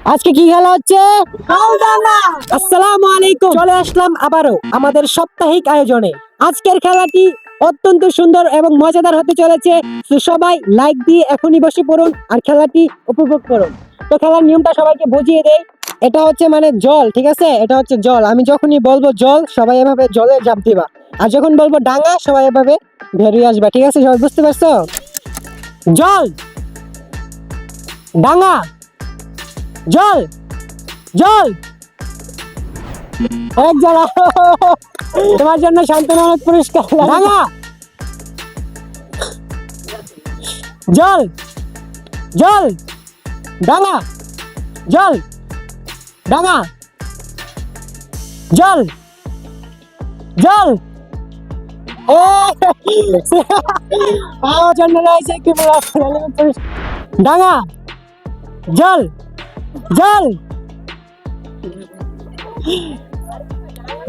আজকে কি খেলা হচ্ছে? আসসালামু আলাইকুম। চলে আসলাম আবারও আমাদের সাপ্তাহিক আয়োজনে। আজকের খেলাটি অত্যন্ত সুন্দর এবং মজাদার হতে চলেছে। তো সবাই লাইক দিয়ে এখনই বসে পড়ুন আর খেলাটি উপভোগ করুন। তো খেলার নিয়মটা সবাইকে বুঝিয়ে দেই। এটা হচ্ছে মানে জল, ঠিক আছে? এটা হচ্ছে জল। আমি যখনই বলবো জল, সবাই এভাবে জলে ঝাঁপ দিবা। আর যখন বলবো ডাঙা, সবাই এভাবে বেরিয়ে আসবা, ঠিক আছে? সবাই বুঝতে পারছো? জল, ডাঙা, জল, জল। এক জায়গা তোমার জন্য শান্তনামূলক পুরস্কার। ডাঙা, জল, জল, ডাঙা, জল, ডাঙা, জল, জল। আমার জন্য রয়েছে কি ডাঙা, জল, জল,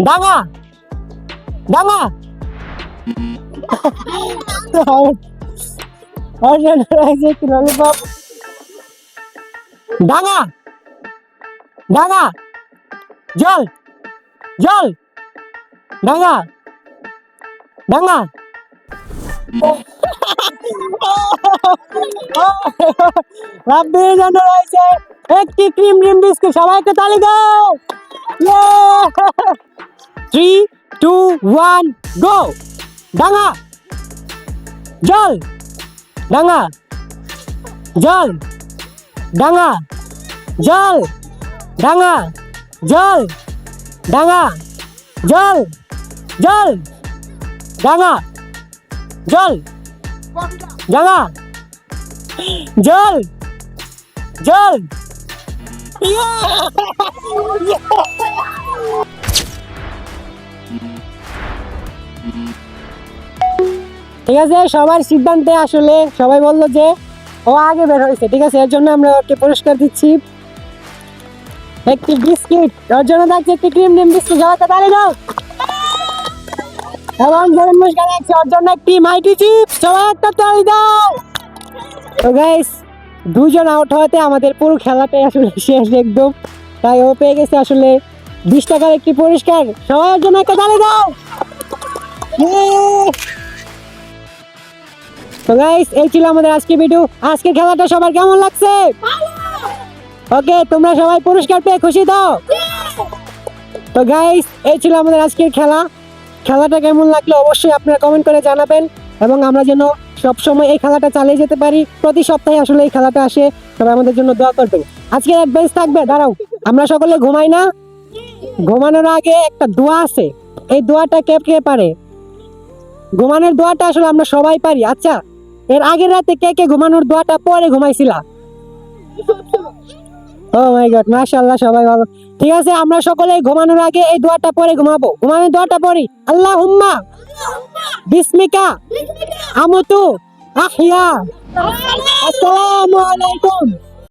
ডাঙা, ডাঙা। আমার জন্য রয়েছে কি ললিপপ। ডাঙা, ডাঙা, জল, জল, ডাঙা, ডাঙা। রাব্বির জন্য রয়েছে একটি ক্রিম ড্রিম বিস্কুট। সবাইকে তালি দাও। 3, 2, 1, গো। ডাঙা, জল, ডাঙা, জল, ডাঙা, জল, ডাঙা, জল, ডাঙা, জল, জল, ডাঙা, জল, ডাঙা, জল, জল। ঠিক আছে, সবার সিদ্ধান্তে আসলে সবাই বললো যে ও আগে বের হয়েছে, ঠিক আছে? এর জন্য আমরা ওকে পুরস্কার দিচ্ছি একটি বিস্কিট। ওর জন্য থাকছে একটি ক্রিম ডিম বিস্কিট। সবাইকে তালি দাও। এবং যেমন মুস্কান আছে ওর জন্য একটি মাইটি চিপস। সবাই একটা তালি দাও। তো গাইস, দুজন আউট হওয়াতে আমাদের পুরো খেলাটাই আসলে শেষ একদম। তাই ও পেয়ে গেছে আসলে 20 টাকার একটি পুরস্কার। সবার জন্য একটা তালি দাও। তো গাইস, এই ছিল আমাদের আজকের ভিডিও। আজকের খেলাটা সবার কেমন লাগছে? ওকে, তোমরা সবাই পুরস্কার পেয়ে খুশি তো? তো গাইস, এই ছিল আমাদের আজকের খেলা। খেলাটা কেমন লাগলো অবশ্যই আপনারা কমেন্ট করে জানাবেন, এবং আমরা যেন সবসময় এই খেলাটা চালিয়ে যেতে পারি। প্রতি সপ্তাহে আসলে এই খেলাটা আসে। সবাই আমাদের জন্য দোয়া করবেন। আজকে অ্যাডভাইস থাকবে, দাঁড়াও, আমরা সকলে ঘুমাই না? ঘুমানোর আগে একটা দোয়া আছে। এই দোয়াটা কে কে পারে? ঘুমানোর দোয়াটা আসলে আমরা সবাই পারি। আচ্ছা, এর আগের রাতে কে কে ঘুমানোর দোয়াটা পরে ঘুমাইছিলা? ও মাই গড, মাশাআল্লাহ, সবাই ভালো। ঠিক আছে, আমরা সকলে ঘুমানোর আগে এই দোয়াটা পরে ঘুমাবো। ঘুমানোর দোয়াটা পড়ি। আল্লাহুম্মা বিসমিকা আমুতু আহইয়া। আসসালামু আলাইকুম।